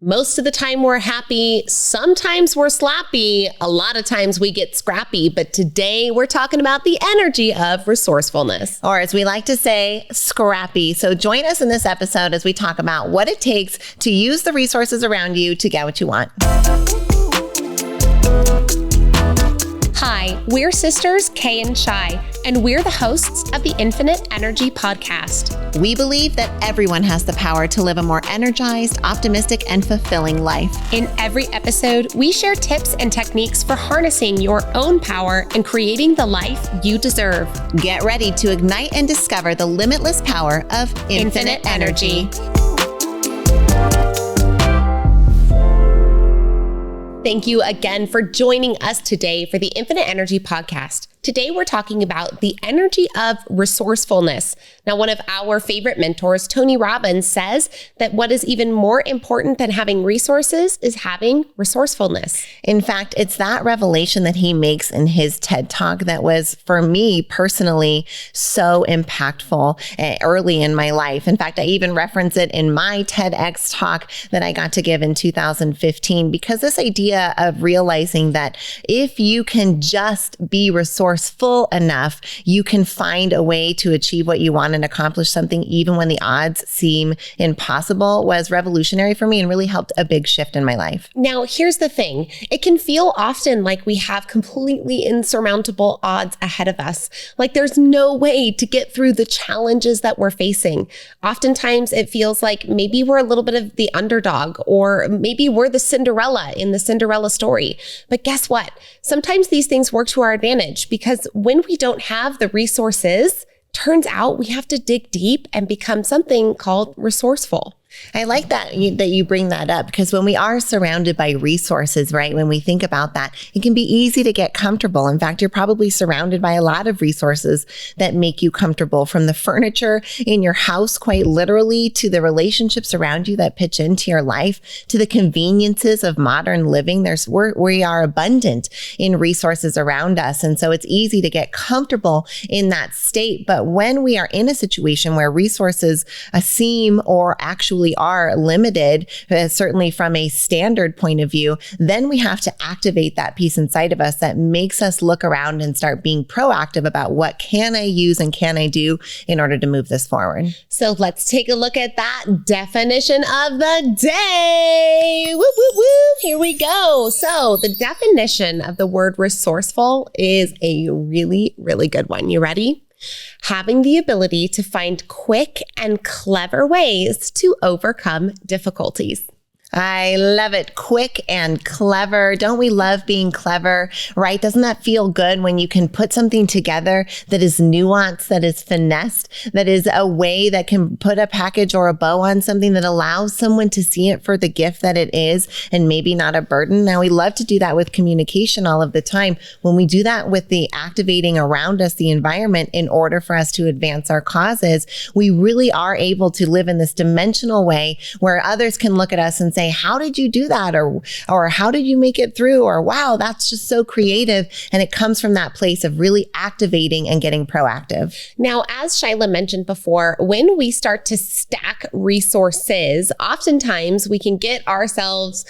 Most of the time we're happy, sometimes we're slappy, a lot of times we get scrappy, but today we're talking about the energy of resourcefulness. Or as we like to say, scrappy. So join us in this episode as we talk about what it takes to use the resources around you to get what you want. Hi, we're sisters Kay and Shai, and we're the hosts of the Infinite Energy Podcast. We believe that everyone has the power to live a more energized, optimistic, and fulfilling life. In every episode, we share tips and techniques for harnessing your own power and creating the life you deserve. Get ready to ignite and discover the limitless power of infinite energy. Thank you again for joining us today for the Infinite Energy Podcast. Today, we're talking about the energy of resourcefulness. Now, one of our favorite mentors, Tony Robbins, says that what is even more important than having resources is having resourcefulness. In fact, it's that revelation that he makes in his TED Talk that was, for me personally, so impactful early in my life. In fact, I even reference it in my TEDx talk that I got to give in 2015, because this idea of realizing that if you can just be resourceful enough, you can find a way to achieve what you want and accomplish something even when the odds seem impossible was revolutionary for me and really helped a big shift in my life. Now, here's the thing. It can feel often like we have completely insurmountable odds ahead of us. Like there's no way to get through the challenges that we're facing. Oftentimes it feels like maybe we're a little bit of the underdog, or maybe we're the Cinderella in the Cinderella story. But guess what? Sometimes these things work to our advantage, because when we don't have the resources, turns out we have to dig deep and become something called resourceful. I like that you bring that up, because when we are surrounded by resources, right, when we think about that, it can be easy to get comfortable. In fact, you're probably surrounded by a lot of resources that make you comfortable, from the furniture in your house, quite literally, to the relationships around you that pitch into your life, to the conveniences of modern living. We are abundant in resources around us. And so it's easy to get comfortable in that state. But when we are in a situation where resources seem or actually are limited, certainly from a standard point of view, then we have to activate that piece inside of us that makes us look around and start being proactive about what can I use and can I do in order to move this forward. So let's take a look at that definition of the day. Woo, woo, woo. Here we go. So the definition of the word resourceful is a really, really good one. You ready? Having the ability to find quick and clever ways to overcome difficulties. I love it. Quick and clever. Don't we love being clever, right? Doesn't that feel good when you can put something together that is nuanced, that is finessed, that is a way that can put a package or a bow on something that allows someone to see it for the gift that it is and maybe not a burden? Now, we love to do that with communication all of the time. When we do that with the activating around us, the environment, in order for us to advance our causes, we really are able to live in this dimensional way where others can look at us and say, how did you do that? Or how did you make it through? Or wow, that's just so creative. And it comes from that place of really activating and getting proactive. Now, as Shyla mentioned before, when we start to stack resources, oftentimes we can get ourselves,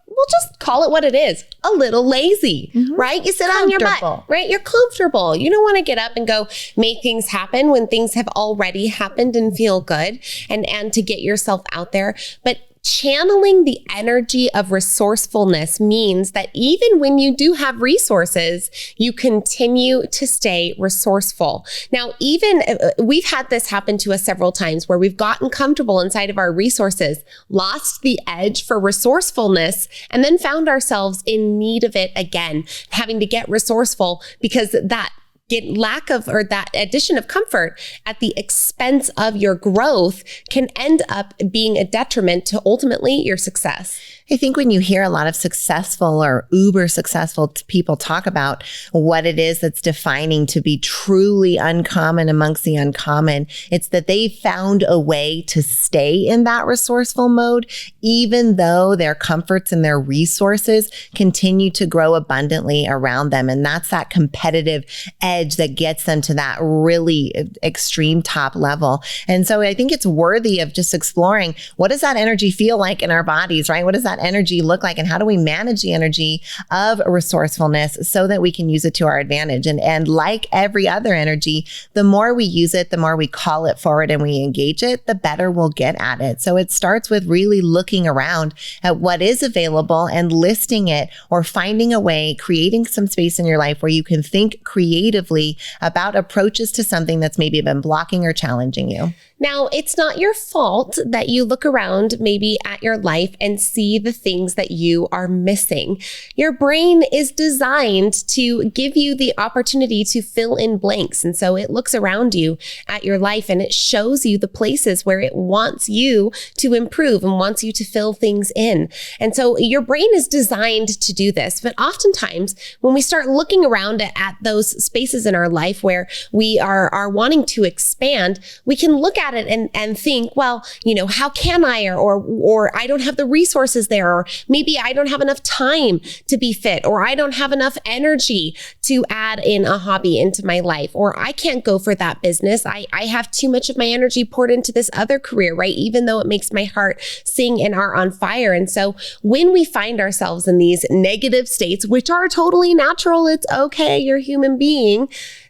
we'll just call it what it is, a little lazy, right? You sit on your butt, right? You're comfortable. You don't want to get up and go make things happen when things have already happened and feel good, and to get yourself out there. But channeling the energy of resourcefulness means that even when you do have resources, you continue to stay resourceful. Now, even we've had this happen to us several times where we've gotten comfortable inside of our resources, lost the edge for resourcefulness, and then found ourselves in need of it again, having to get resourceful because that addition of comfort at the expense of your growth can end up being a detriment to ultimately your success. I think when you hear a lot of successful or uber successful people talk about what it is that's defining to be truly uncommon amongst the uncommon, it's that they found a way to stay in that resourceful mode, even though their comforts and their resources continue to grow abundantly around them. And that's that competitive edge edge that gets them to that really extreme top level. And so I think it's worthy of just exploring, what does that energy feel like in our bodies, right? What does that energy look like? And how do we manage the energy of resourcefulness so that we can use it to our advantage? And like every other energy, the more we use it, the more we call it forward and we engage it, the better we'll get at it. So it starts with really looking around at what is available and listing it, or finding a way, creating some space in your life where you can think creatively about approaches to something that's maybe been blocking or challenging you. Now, it's not your fault that you look around maybe at your life and see the things that you are missing. Your brain is designed to give you the opportunity to fill in blanks. And so it looks around you at your life and it shows you the places where it wants you to improve and wants you to fill things in. And so your brain is designed to do this. But oftentimes when we start looking around at those spaces in our life where we are wanting to expand, we can look at it and think, well, how can I, or I don't have the resources there, or maybe I don't have enough time to be fit, or I don't have enough energy to add in a hobby into my life, or I can't go for that business. I have too much of my energy poured into this other career, right? Even though it makes my heart sing and are on fire. And so when we find ourselves in these negative states, which are totally natural, it's okay, you're a human being,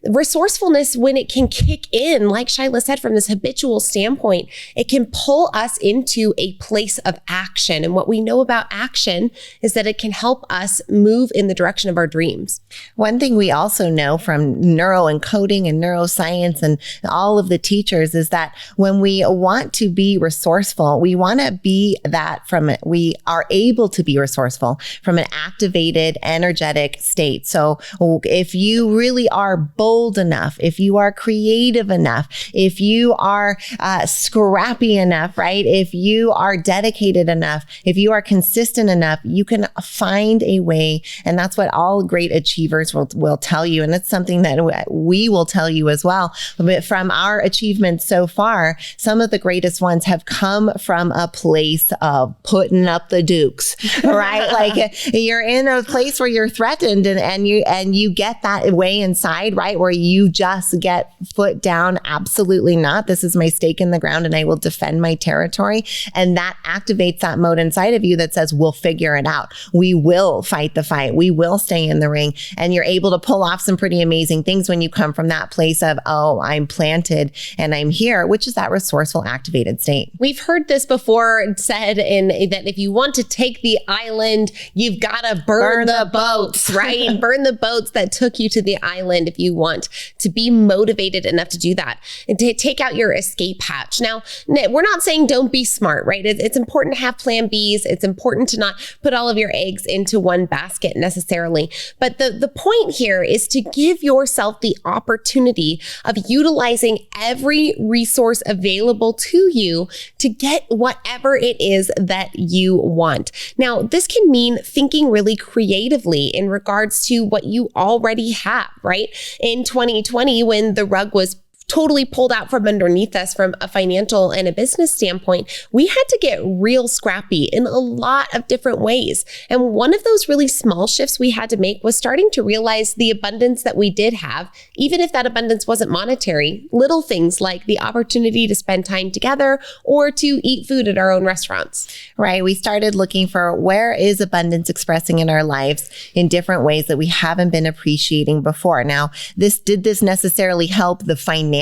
resourcefulness, when it can kick in, like Shyla said, from this habitual standpoint, it can pull us into a place of action. And what we know about action is that it can help us move in the direction of our dreams. One thing we also know from neuroencoding and neuroscience and all of the teachers is that when we want to be resourceful, we want to be that we are able to be resourceful from an activated, energetic state. So if you really are bold enough, if you are creative enough, if you are scrappy enough, right? If you are dedicated enough, if you are consistent enough, you can find a way. And that's what all great achievers will tell you. And it's something that we will tell you as well. But from our achievements so far, some of the greatest ones have come from a place of putting up the dukes, right? Like you're in a place where you're threatened and you get that way inside, right? Where you just get foot down. Absolutely not. This is my stake in the ground and I will defend my territory. And that activates that mode inside of you that says, we'll figure it out. We will fight the fight. We will stay in the ring. And you're able to pull off some pretty amazing things when you come from that place of, oh, I'm planted and I'm here, which is that resourceful activated state. We've heard this before said that if you want to take the island, you've got to burn the boats, right? Burn the boats that took you to the island if you want to be motivated enough to do that and to take out your escape hatch. Now, we're not saying don't be smart, right? It's important to have plan Bs. It's important to not put all of your eggs into one basket necessarily. But the point here is to give yourself the opportunity of utilizing every resource available to you to get whatever it is that you want. Now, this can mean thinking really creatively in regards to what you already have, right? In 2020, when the rug was totally pulled out from underneath us from a financial and a business standpoint, we had to get real scrappy in a lot of different ways. And one of those really small shifts we had to make was starting to realize the abundance that we did have, even if that abundance wasn't monetary, little things like the opportunity to spend time together or to eat food at our own restaurants. Right. We started looking for where is abundance expressing in our lives in different ways that we haven't been appreciating before. Now, did this necessarily help the financial,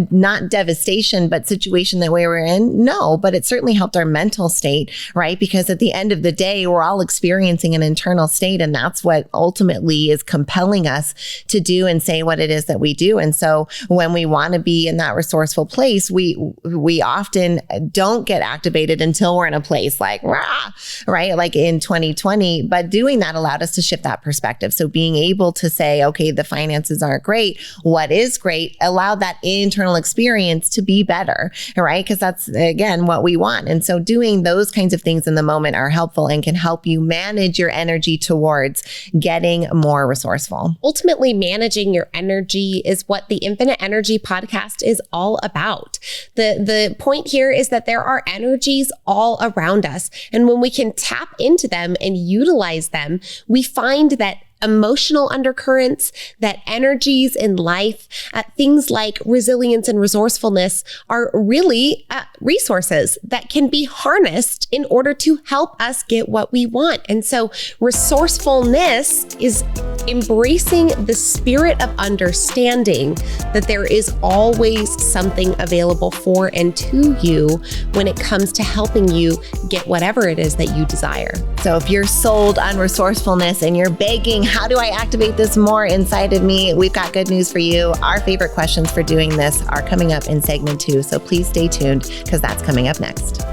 not devastation, but situation that we were in? No, but it certainly helped our mental state, right? Because at the end of the day, we're all experiencing an internal state, and that's what ultimately is compelling us to do and say what it is that we do. And so when we want to be in that resourceful place, we often don't get activated until we're in a place like, rah, right? Like in 2020, but doing that allowed us to shift that perspective. So being able to say, okay, the finances aren't great. What is great? Allow that internal experience to be better, right? Because that's, again, what we want. And so doing those kinds of things in the moment are helpful and can help you manage your energy towards getting more resourceful. Ultimately, managing your energy is what the Infinite Energy podcast is all about. The point here is that there are energies all around us. And when we can tap into them and utilize them, we find that emotional undercurrents, that energies in life, things like resilience and resourcefulness are really resources that can be harnessed in order to help us get what we want. And so resourcefulness is embracing the spirit of understanding that there is always something available for and to you when it comes to helping you get whatever it is that you desire. So if you're sold on resourcefulness and you're begging, how do I activate this more inside of me? We've got good news for you. Our favorite questions for doing this are coming up in segment 2. So please stay tuned because that's coming up next.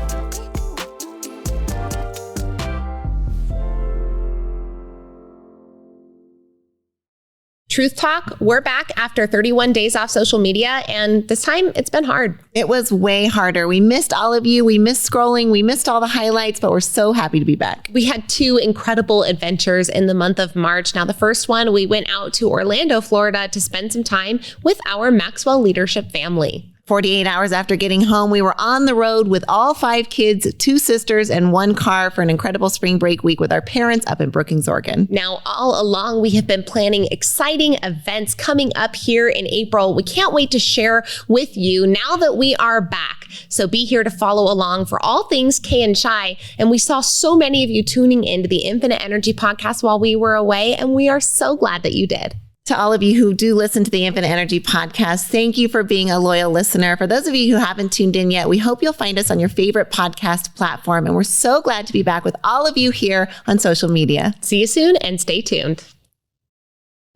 Truth Talk, we're back after 31 days off social media, and this time it's been hard. It was way harder. We missed all of you. We missed scrolling. We missed all the highlights, but we're so happy to be back. We had 2 incredible adventures in the month of March. Now, the first one, we went out to Orlando, Florida to spend some time with our Maxwell Leadership family. 48 hours after getting home, we were on the road with all 5 kids, 2 sisters, and 1 car for an incredible spring break week with our parents up in Brookings, Oregon. Now, all along, we have been planning exciting events coming up here in April. We can't wait to share with you now that we are back. So be here to follow along for all things Kay and Shy. And we saw so many of you tuning into the Infinite Energy podcast while we were away, and we are so glad that you did. To all of you who do listen to the Infinite Energy podcast, thank you for being a loyal listener. For those of you who haven't tuned in yet, we hope you'll find us on your favorite podcast platform. And we're so glad to be back with all of you here on social media. See you soon and stay tuned.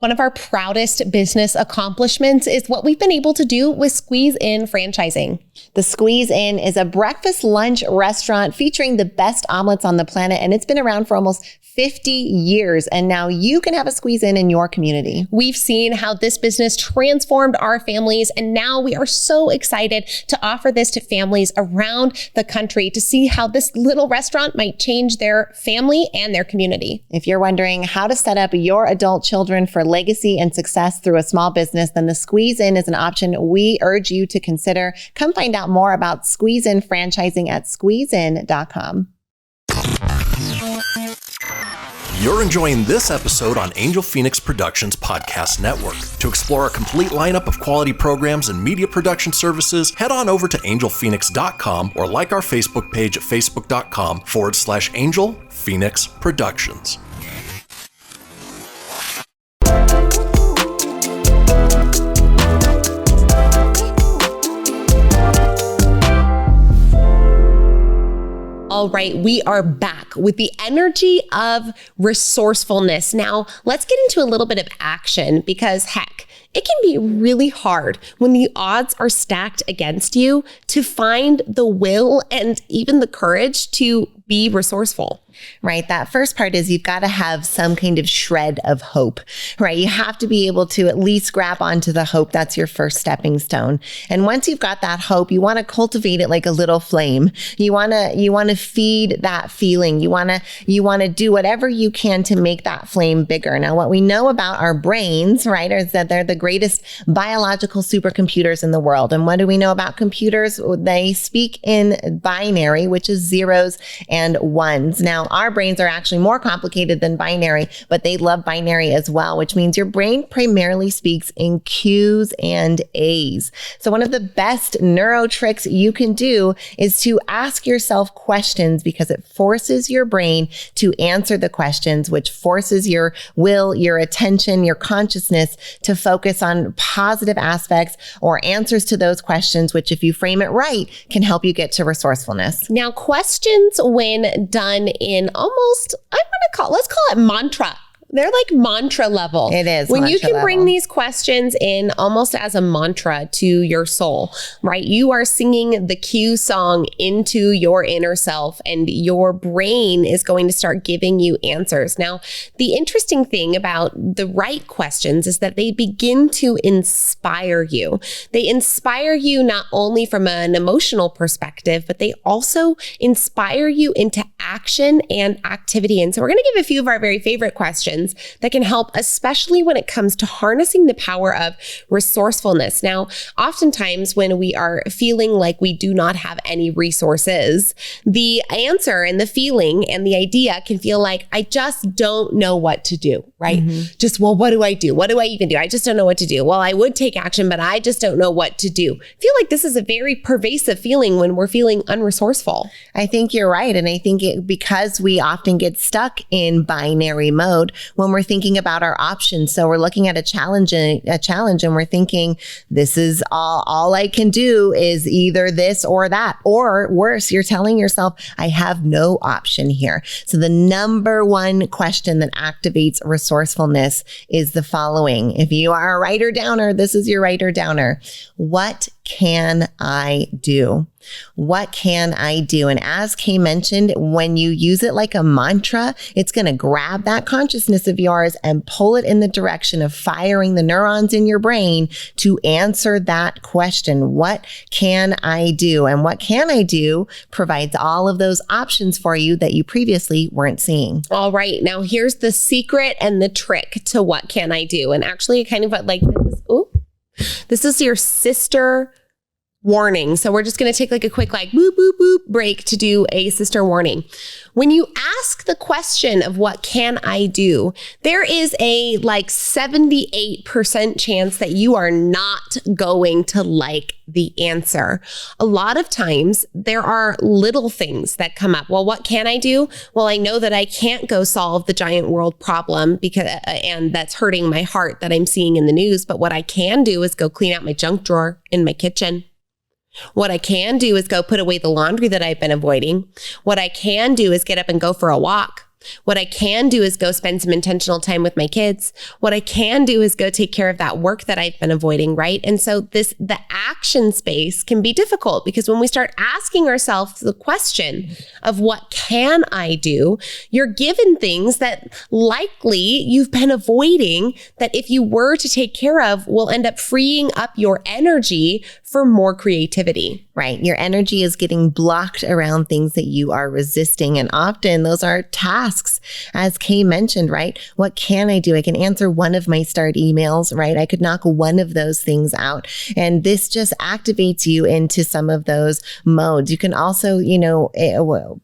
One of our proudest business accomplishments is what we've been able to do with Squeeze In franchising. The Squeeze In is a breakfast lunch restaurant featuring the best omelets on the planet, and it's been around for almost 50 years, and now you can have a Squeeze in your community. We've seen how this business transformed our families, and now we are so excited to offer this to families around the country to see how this little restaurant might change their family and their community. If you're wondering how to set up your adult children for legacy and success through a small business, then the Squeeze In is an option we urge you to consider. Come find out more about Squeeze In franchising at squeezein.com. You're enjoying this episode on Angel Fenix Productions Podcast Network. To explore a complete lineup of quality programs and media production services, head on over to angelfenix.com or like our Facebook page at facebook.com/Angel Fenix Productions. All right, we are back with the energy of resourcefulness. Now, let's get into a little bit of action because heck, it can be really hard when the odds are stacked against you to find the will and even the courage to be resourceful. Right. That first part is you've got to have some kind of shred of hope, right? You have to be able to at least grab onto the hope. That's your first stepping stone. And once you've got that hope, you want to cultivate it like a little flame. You want to feed that feeling. You want to do whatever you can to make that flame bigger. Now, what we know about our brains, right, is that they're the greatest biological supercomputers in the world. And what do we know about computers? They speak in binary, which is zeros and ones. Now, our brains are actually more complicated than binary, but they love binary as well, which means your brain primarily speaks in Q's and A's. So one of the best neuro tricks you can do is to ask yourself questions because it forces your brain to answer the questions, which forces your will, your attention, your consciousness to focus on positive aspects or answers to those questions, which if you frame it right, can help you get to resourcefulness. Now, questions when done in almost, let's call it mantra. They're like mantra level. It is. When you can bring these questions in almost as a mantra to your soul, right? You are singing the Q song into your inner self and your brain is going to start giving you answers. Now, the interesting thing about the right questions is that they begin to inspire you. They inspire you not only from an emotional perspective, but they also inspire you into action and activity. And so we're going to give a few of our very favorite questions questions that can help, especially when it comes to harnessing the power of resourcefulness. Now, oftentimes when we are feeling like we do not have any resources, the answer and the feeling and the idea can feel like, I just don't know what to do, right? Just, well, what do I do? What do I even do? I just don't know what to do. Well, I would take action, but I just don't know what to do. I feel like this is a very pervasive feeling when we're feeling unresourceful. I think you're right. And I think because we often get stuck in binary mode when we're thinking about our options. So we're looking at a challenge and we're thinking, this is all I can do is either this or that. Or worse, you're telling yourself, I have no option here. So the number one question that activates resourcefulness is the following. If you are a writer downer, this is your writer downer. What can I do? What can I do? And as Kay mentioned, when you use it like a mantra, it's going to grab that consciousness of yours and pull it in the direction of firing the neurons in your brain to answer that question. What can I do? And what can I do provides all of those options for you that you previously weren't seeing. All right. Now here's the secret and the trick to what can I do? And actually kind of like this is your sister warning. So we're just going to take like a quick boop, boop, boop break to do a sister warning. When you ask the question of what can I do, there is a 78% chance that you are not going to like the answer. A lot of times there are little things that come up. Well, what can I do? Well, I know that I can't go solve the giant world problem and that's hurting my heart that I'm seeing in the news. But what I can do is go clean out my junk drawer in my kitchen. What I can do is go put away the laundry that I've been avoiding. What I can do is get up and go for a walk. What I can do is go spend some intentional time with my kids. What I can do is go take care of that work that I've been avoiding, right? And so the action space can be difficult because when we start asking ourselves the question of what can I do, you're given things that likely you've been avoiding that if you were to take care of will end up freeing up your energy for more creativity. Right. Your energy is getting blocked around things that you are resisting. And often those are tasks, as Kay mentioned, right? What can I do? I can answer one of my start emails, right? I could knock one of those things out. And this just activates you into some of those modes. You can also,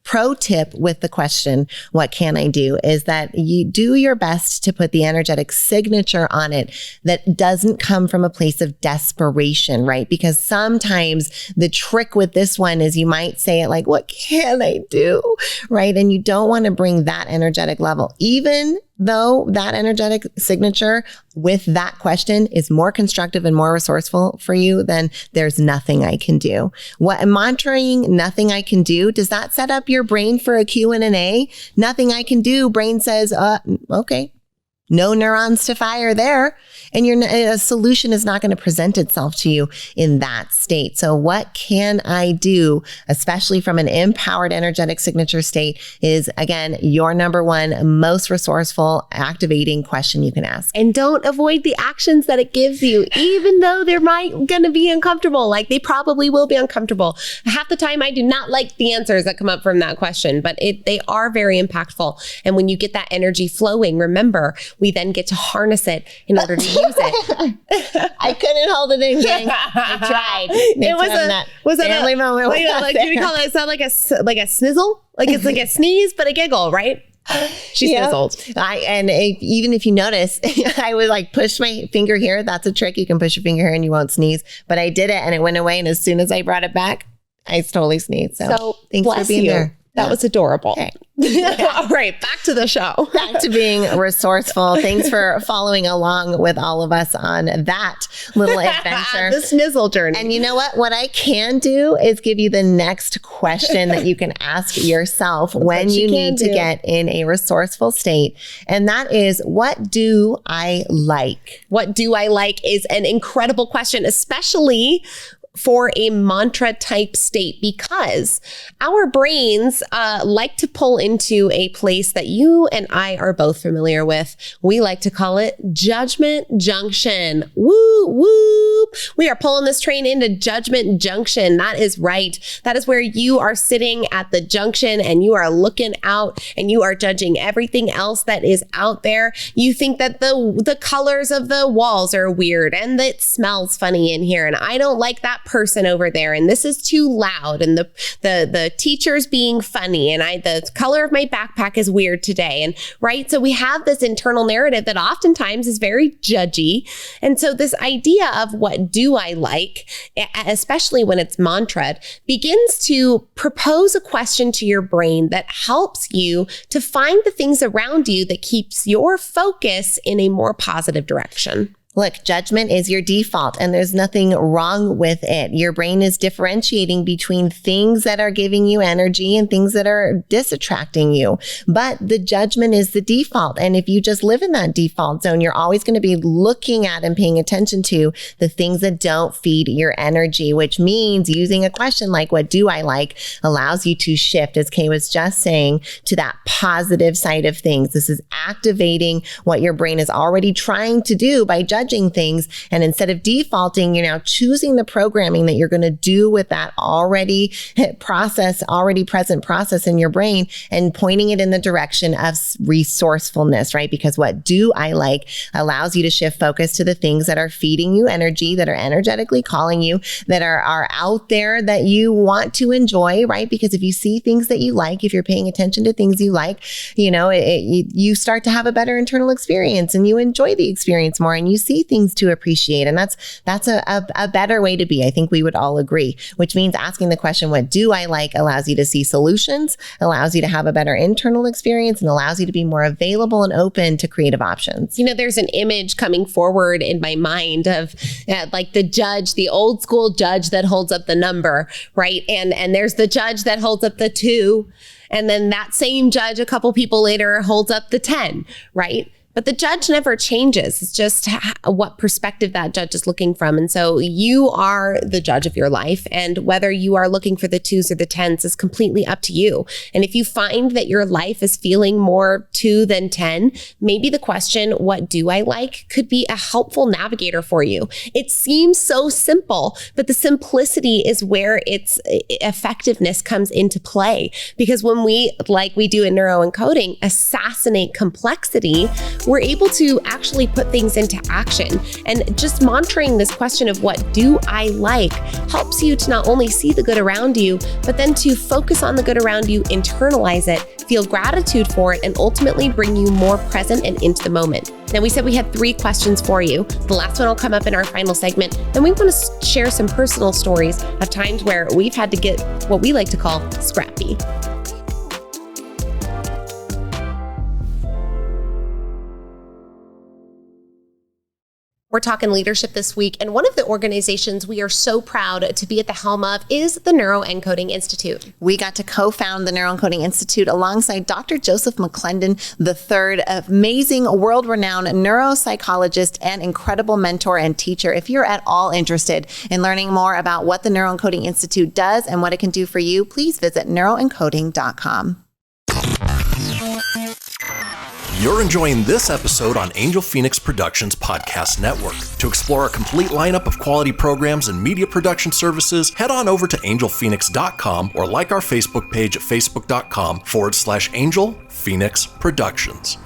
pro tip with the question, what can I do? Is that you do your best to put the energetic signature on it that doesn't come from a place of desperation, right? Because sometimes the trick with this one is you might say it like, what can I do? Right? And you don't want to bring that energetic level, even though that energetic signature with that question is more constructive and more resourceful for you than there's nothing I can do. What mantraing nothing I can do, does that set up your brain for a Q and an A? Nothing I can do. Brain says, okay. No neurons to fire there. And a solution is not going to present itself to you in that state. So what can I do, especially from an empowered energetic signature state, is, again, your number one most resourceful activating question you can ask. And don't avoid the actions that it gives you, even though they're going to be uncomfortable. Like they probably will be uncomfortable. Half the time I do not like the answers that come up from that question, but they are very impactful. And when you get that energy flowing, remember, we then get to harness it in order to use it. I couldn't hold it in, gang. I tried. It was a family moment. Can we call it sound like a snizzle? Like it's like a sneeze, but a giggle, right? She snizzled. Even if you notice, I would push my finger here. That's a trick. You can push your finger here and you won't sneeze. But I did it and it went away. And as soon as I brought it back, I totally sneezed. So thanks for being there. That was adorable. Okay. All right, back to the show. Back to being resourceful. Thanks for following along with all of us on that little adventure. The snizzle journey. And you know what? What I can do is give you the next question that you can ask yourself when you need to get in a resourceful state. And that is, what do I like? What do I like is an incredible question, especially for a mantra type state because our brains like to pull into a place that you and I are both familiar with. We like to call it judgment junction. Woo, woo. We are pulling this train into judgment junction. That is right. That is where you are sitting at the junction and you are looking out and you are judging everything else that is out there. You think that the colors of the walls are weird and that it smells funny in here. And I don't like that person over there. And this is too loud. And the teacher's being funny. And the color of my backpack is weird today. And right. So we have this internal narrative that oftentimes is very judgy. And so this idea of what do I like, especially when it's mantra, begins to propose a question to your brain that helps you to find the things around you that keeps your focus in a more positive direction. Look, judgment is your default and there's nothing wrong with it. Your brain is differentiating between things that are giving you energy and things that are disattracting you. But the judgment is the default. And if you just live in that default zone, you're always going to be looking at and paying attention to the things that don't feed your energy, which means using a question like, what do I like, allows you to shift, as Kay was just saying, to that positive side of things. This is activating what your brain is already trying to do by judging things. And instead of defaulting, you're now choosing the programming that you're going to do with that already present process in your brain and pointing it in the direction of resourcefulness, right? Because what do I like allows you to shift focus to the things that are feeding you energy, that are energetically calling you, that are out there that you want to enjoy, right? Because if you see things that you like, if you're paying attention to things you like, you start to have a better internal experience and you enjoy the experience more and you see things to appreciate. And that's a better way to be. I think we would all agree, which means asking the question, what do I like, allows you to see solutions, allows you to have a better internal experience, and allows you to be more available and open to creative options. There's an image coming forward in my mind of like the judge, the old school judge that holds up the number, right? And there's the judge that holds up the 2. And then that same judge, a couple people later, holds up the 10, right? But the judge never changes. It's just what perspective that judge is looking from. And so you are the judge of your life. And whether you are looking for the 2s or the 10s is completely up to you. And if you find that your life is feeling more 2 than 10, maybe the question, what do I like, could be a helpful navigator for you. It seems so simple, but the simplicity is where its effectiveness comes into play. Because when we, like we do in neuroencoding, assassinate complexity, we're able to actually put things into action. And just mantraing this question of what do I like helps you to not only see the good around you, but then to focus on the good around you, internalize it, feel gratitude for it, and ultimately bring you more present and into the moment. Now, we said we had 3 questions for you. The last one will come up in our final segment. Then we want to share some personal stories of times where we've had to get what we like to call scrappy. We're talking leadership this week, and one of the organizations we are so proud to be at the helm of is the Neuroencoding Institute. We got to co-found the Neuroencoding Institute alongside Dr. Joseph McClendon III, amazing world-renowned neuropsychologist and incredible mentor and teacher. If you're at all interested in learning more about what the Neuroencoding Institute does and what it can do for you, please visit neuroencoding.com. You're enjoying this episode on Angel Fenix Productions Podcast Network. To explore a complete lineup of quality programs and media production services, head on over to angelfenix.com or like our Facebook page at facebook.com/Angel Fenix Productions.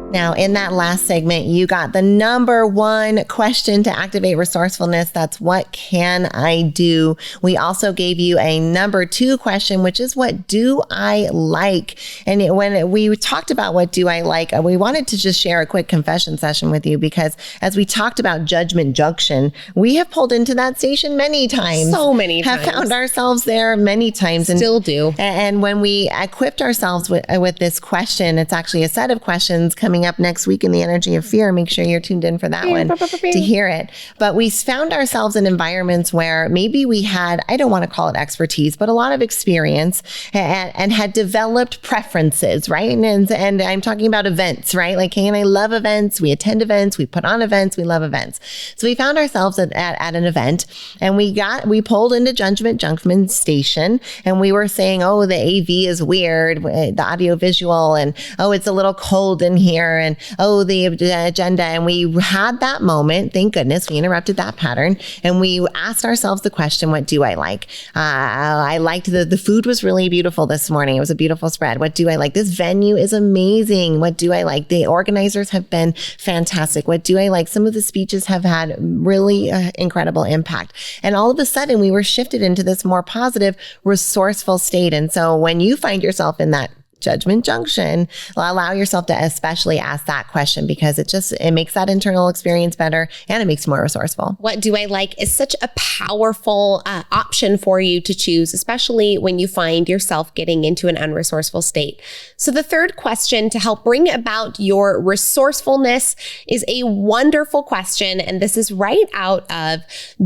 Now, in that last segment, you got the number 1 question to activate resourcefulness. That's what can I do? We also gave you a number 2 question, which is what do I like? And when we talked about what do I like, we wanted to just share a quick confession session with you because as we talked about judgment junction, we have pulled into that station many times. So many times. Have found ourselves there many times. Still do. And when we equipped ourselves with this question, it's actually a set of questions coming up up next week in the energy of fear. Make sure you're tuned in for that one to hear it. But we found ourselves in environments where maybe we had, I don't want to call it expertise, but a lot of experience and had developed preferences, right? And I'm talking about events, right? Like Kay and I love events. We attend events. We put on events. We love events. So we found ourselves at an event, and we pulled into Judgment Junction Station, and we were saying, oh, the AV is weird, the audio visual, and oh, it's a little cold in here, and oh, the agenda. And we had that moment. Thank goodness we interrupted that pattern, and we asked ourselves the question, what do I like? I liked the food was really beautiful this morning. It was a beautiful spread. What do I like? This venue is amazing. What do I like? The organizers have been fantastic. What do I like? Some of the speeches have had really incredible impact. And all of a sudden we were shifted into this more positive, resourceful state. And so when you find yourself in that Judgment Junction, allow yourself to especially ask that question, because it makes that internal experience better, and it makes you more resourceful. What do I like is such a powerful option for you to choose, especially when you find yourself getting into an unresourceful state. So the third question to help bring about your resourcefulness is a wonderful question. And this is right out of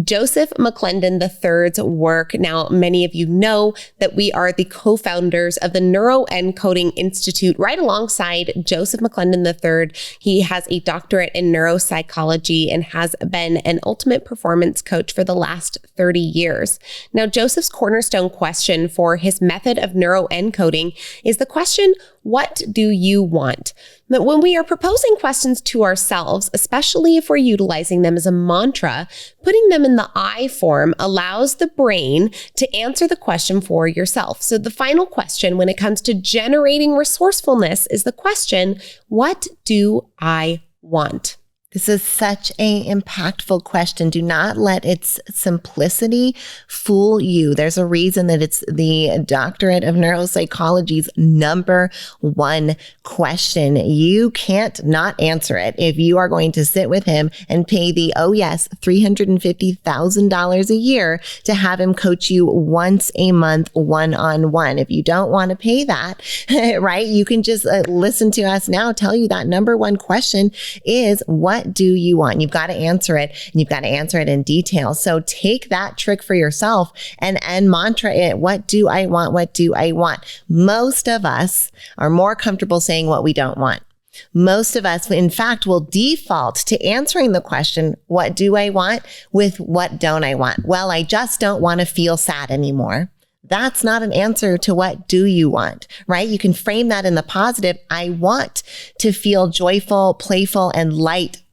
Joseph McClendon III's work. Now, many of you know that we are the co-founders of the Neuroencoding Institute, right alongside Joseph McClendon III. He has a doctorate in neuropsychology and has been an ultimate performance coach for the last 30 years. Now, Joseph's cornerstone question for his method of neuroencoding is the question, what do you want? But when we are proposing questions to ourselves, especially if we're utilizing them as a mantra, putting them in the I form allows the brain to answer the question for yourself. So the final question when it comes to generating resourcefulness is the question, what do I want? This is such an impactful question. Do not let its simplicity fool you. There's a reason that it's the doctorate of neuropsychology's number one question. You can't not answer it if you are going to sit with him and pay the, oh yes, $350,000 a year to have him coach you once a month, one-on-one. If you don't want to pay that, right, you can just listen to us now tell you that number one question is, what do you want? You've got to answer it, and you've got to answer it in detail. So take that trick for yourself and mantra it. What do I want? What do I want? Most of us are more comfortable saying what we don't want. Most of us, in fact, will default to answering the question, what do I want? With what don't I want? Well, I just don't want to feel sad anymore. That's not an answer to what do you want, right? You can frame that in the positive. I want to feel joyful, playful, and light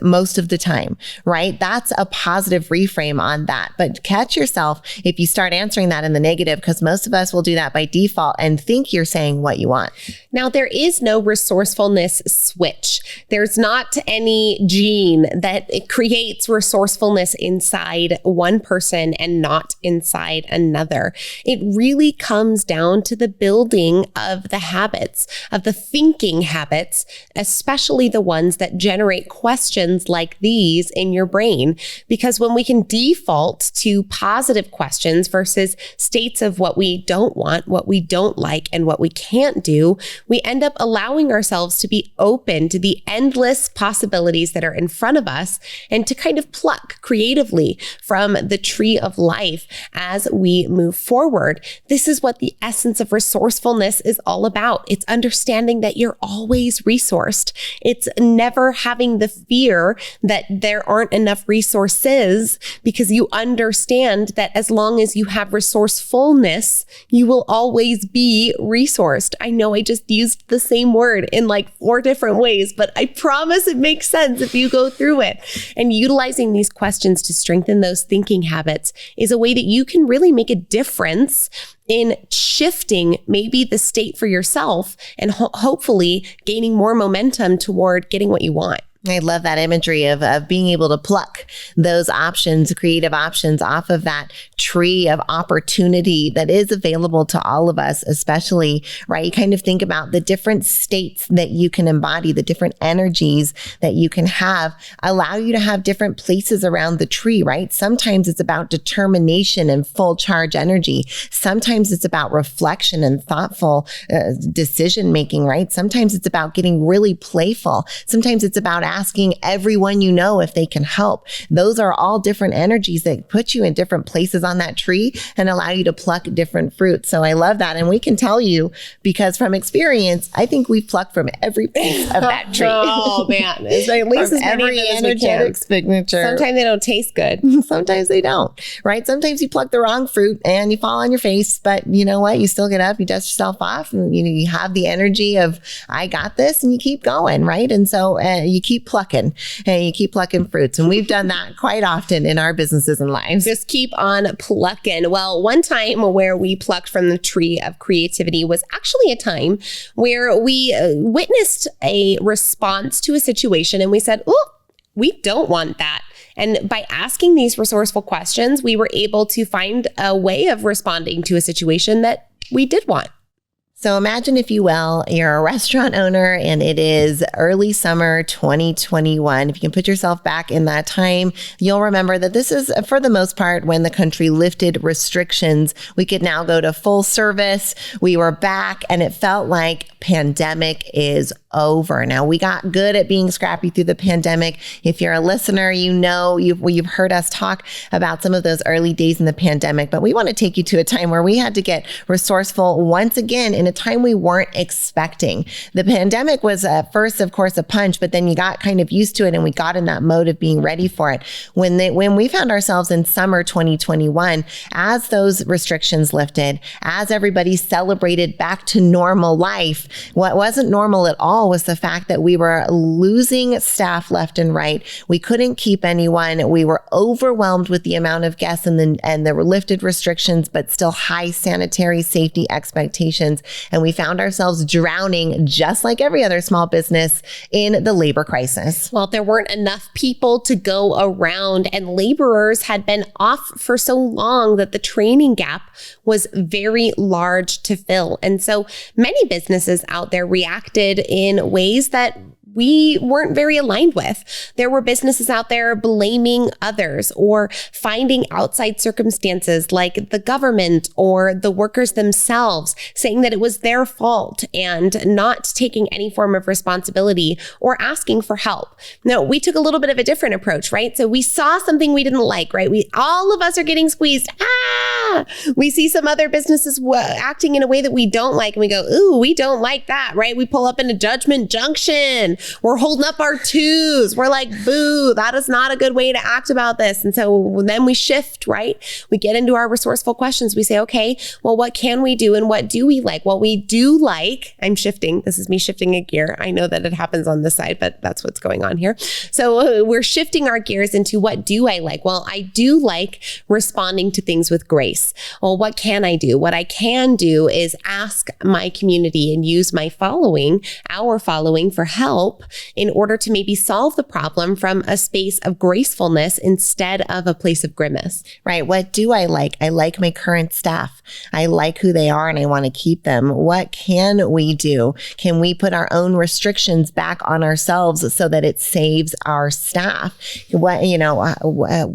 most of the time, right? That's a positive reframe on that. But catch yourself if you start answering that in the negative, because most of us will do that by default and think you're saying what you want. Now, there is no resourcefulness switch. There's not any gene that creates resourcefulness inside one person and not inside another. It really comes down to the building of the habits, of the thinking habits, especially the ones that generate questions like these in your brain. Because when we can default to positive questions versus states of what we don't want, what we don't like, and what we can't do, we end up allowing ourselves to be open to the endless possibilities that are in front of us and to kind of pluck creatively from the tree of life as we move forward. This is what the essence of resourcefulness is all about. It's understanding that you're always resourced. It's never having the fear that there aren't enough resources, because you understand that as long as you have resourcefulness, you will always be resourced. I know I just used the same word in like 4 different ways, but I promise it makes sense if you go through it. And utilizing these questions to strengthen those thinking habits is a way that you can really make a difference in shifting maybe the state for yourself and hopefully gaining more momentum toward getting what you want. I love that imagery of being able to pluck those options, creative options off of that tree of opportunity that is available to all of us, especially, right? You kind of think about the different states that you can embody, the different energies that you can have, allow you to have different places around the tree, right? Sometimes it's about determination and full charge energy. Sometimes it's about reflection and thoughtful decision making, right? Sometimes it's about getting really playful. Sometimes it's about asking everyone you know if they can help. Those are all different energies that put you in different places on that tree and allow you to pluck different fruits. So I love that. And we can tell you, because from experience, I think we've plucked from every piece of that tree. Oh man, it's at least as many every as we energetic can. signature. Sometimes they don't taste good. Sometimes they don't, right? Sometimes you pluck the wrong fruit and you fall on your face, but you know what? You still get up, you dust yourself off, and you have the energy of, I got this, and you keep going, right? And so you keep plucking and you keep plucking fruits. And we've done that quite often in our businesses and lives. Just keep on plucking. Well, one time where we plucked from the tree of creativity was actually a time where we witnessed a response to a situation and we said, oh, we don't want that. And by asking these resourceful questions, we were able to find a way of responding to a situation that we did want. So imagine, if you will, you're a restaurant owner and it is early summer 2021. If you can put yourself back in that time, you'll remember that this is, for the most part, when the country lifted restrictions. We could now go to full service. We were back and it felt like pandemic is over. Now, we got good at being scrappy through the pandemic. If you're a listener, you know, you've heard us talk about some of those early days in the pandemic, but we want to take you to a time where we had to get resourceful once again in a time we weren't expecting. The pandemic was at first, of course, a punch, but then you got kind of used to it and we got in that mode of being ready for it. When we found ourselves in summer 2021, as those restrictions lifted, as everybody celebrated back to normal life, what wasn't normal at all was the fact that we were losing staff left and right. We couldn't keep anyone. We were overwhelmed with the amount of guests and the lifted restrictions, but still high sanitary safety expectations. And we found ourselves drowning, just like every other small business, in the labor crisis. Well, there weren't enough people to go around, and laborers had been off for so long that the training gap was very large to fill. And so many businesses out there reacted in ways that we weren't very aligned with. There were businesses out there blaming others or finding outside circumstances like the government or the workers themselves, saying that it was their fault and not taking any form of responsibility or asking for help. No, we took a little bit of a different approach, right? So we saw something we didn't like, right? All of us are getting squeezed. We see some other businesses acting in a way that we don't like, and we go, ooh, we don't like that, right? We pull up into judgment junction. We're holding up our twos. We're like, boo, that is not a good way to act about this. And so then we shift, right? We get into our resourceful questions. We say, okay, well, what can we do and what do we like? Well, we do like, I'm shifting. This is me shifting a gear. I know that it happens on this side, but that's what's going on here. So we're shifting our gears into what do I like? Well, I do like responding to things with grace. Well, what can I do? What I can do is ask my community and use my following, our following, for help in order to maybe solve the problem from a space of gracefulness instead of a place of grimace. Right. What do I like? I like my current staff. I like who they are and I want to keep them. What can we do? Can we put our own restrictions back on ourselves so that it saves our staff?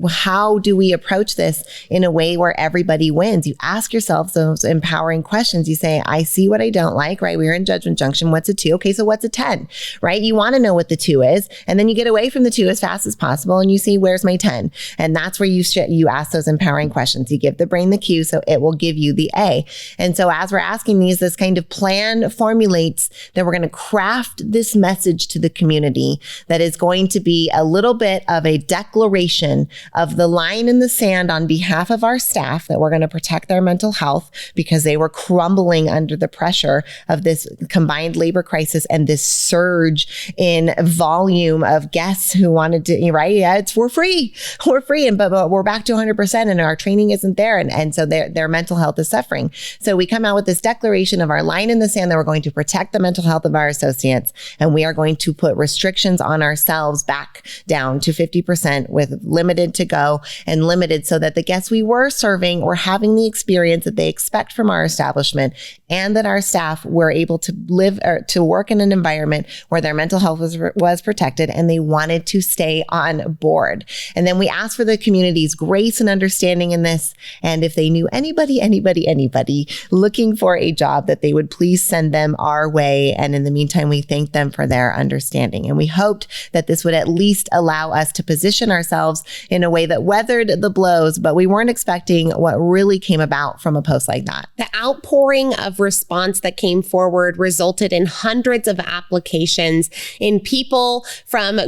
How do we approach this in a way where everybody wins? You ask yourself those empowering questions. You say, I see what I don't like, right? We're in judgment junction. What's a 2? Okay, so what's a 10, right? You want to know what the 2 is, and then you get away from the 2 as fast as possible and you see, where's my 10? And that's where you ask those empowering questions. You give the brain the cue so it will give you the A. And so as we're asking these, this kind of plan formulates that we're going to craft this message to the community that is going to be a little bit of a declaration of the line in the sand on behalf of our staff, that we're going to protect their mental health because they were crumbling under the pressure of this combined labor crisis and this surge surge in volume of guests who wanted to, right? Yeah, we're free. We're free. But we're back to 100% and our training isn't there. And so their mental health is suffering. So we come out with this declaration of our line in the sand that we're going to protect the mental health of our associates. And we are going to put restrictions on ourselves back down to 50% with limited to go and limited so that the guests we were serving were having the experience that they expect from our establishment, and that our staff were able to live or to work in an environment where their mental health was protected and they wanted to stay on board. And then we asked for the community's grace and understanding in this. And if they knew anybody looking for a job, that they would please send them our way. And in the meantime, we thanked them for their understanding. And we hoped that this would at least allow us to position ourselves in a way that weathered the blows, but we weren't expecting what really came about from a post like that. The outpouring of response that came forward resulted in hundreds of applications in people from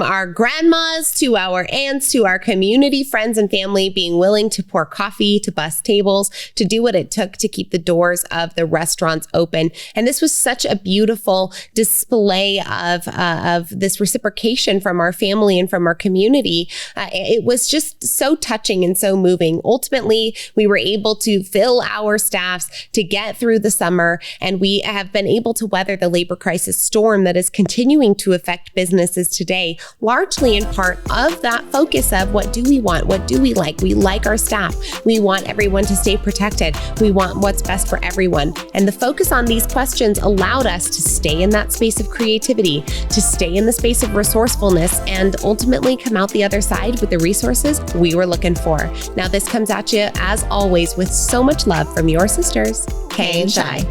our grandmas to our aunts to our community friends and family being willing to pour coffee, to bus tables, to do what it took to keep the doors of the restaurants open. And this was such a beautiful display of this reciprocation from our family and from our community. It was just so touching and so moving. Ultimately, we were able to fill our staffs to get through the summer, and we have been able to weather the labor crisis storm that is continuing to affect businesses today, largely in part of that focus of what do we want? What do we like? We like our staff. We want everyone to stay protected. We want what's best for everyone. And the focus on these questions allowed us to stay in that space of creativity, to stay in the space of resourcefulness, and ultimately come out the other side with the resources we were looking for. Now, this comes at you, as always, with so much love from your sisters, Kay and Shai.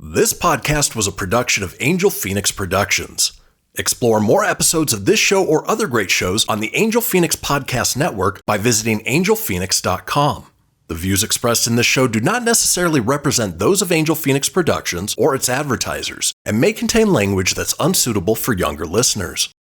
This podcast was a production of Angel Fenix Productions. Explore more episodes of this show or other great shows on the Angel Fenix Podcast Network by visiting angelfenix.com. The views expressed in this show do not necessarily represent those of Angel Fenix Productions or its advertisers, and may contain language that's unsuitable for younger listeners.